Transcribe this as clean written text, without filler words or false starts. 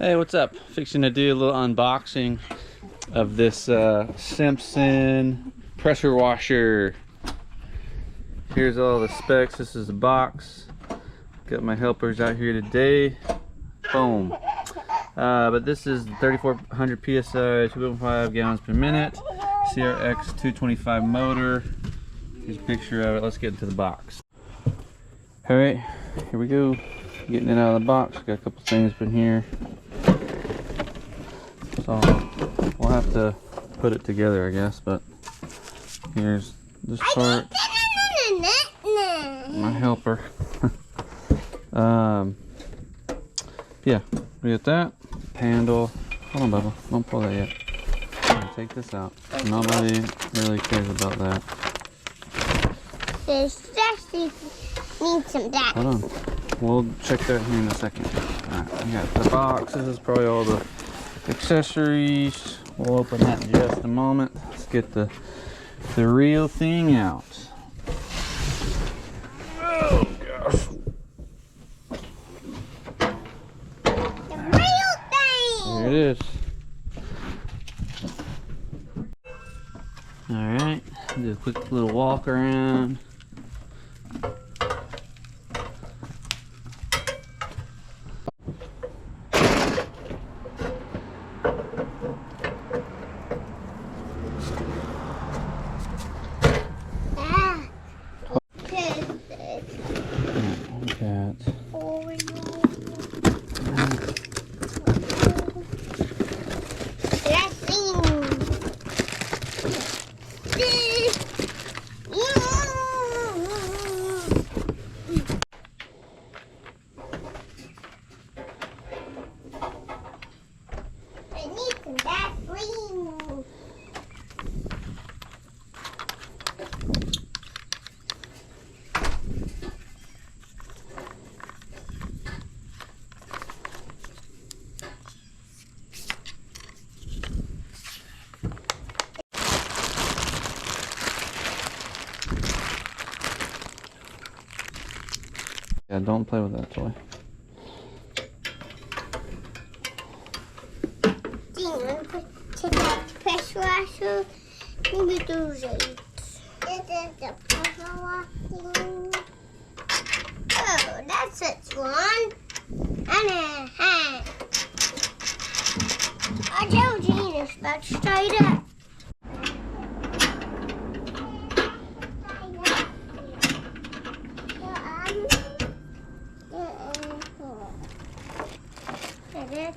Hey, what's up? Fixing to do a little unboxing of this Simpson pressure washer. Here's all the specs. This is the box. Got my helpers out here today. Boom. But this is 3400 PSI, 2.5 gallons per minute, CRX 225 motor. Here's a picture of it. Let's get into the box. All right, here we go. Getting it out of the box. Got a couple things in here. So we'll have to put it together, I guess, but here's this part. My helper. Yeah, we got that. Handle. Hold on, Bubba. Don't pull that yet. Take this out. Nobody really cares about that. This actually needs some data. Hold on. We'll check that here in a second. Alright, we got the box. This is probably all the accessories. We'll open that in just a moment. Let's get the real thing out. Oh gosh. The real thing! Here it is. Alright, do a quick little walk around. Yeah, don't play with that toy. Take that pressure washer. Maybe do it. This is the pressure washing. Oh, that's it, one. And a hand. I told you to start straight up. That's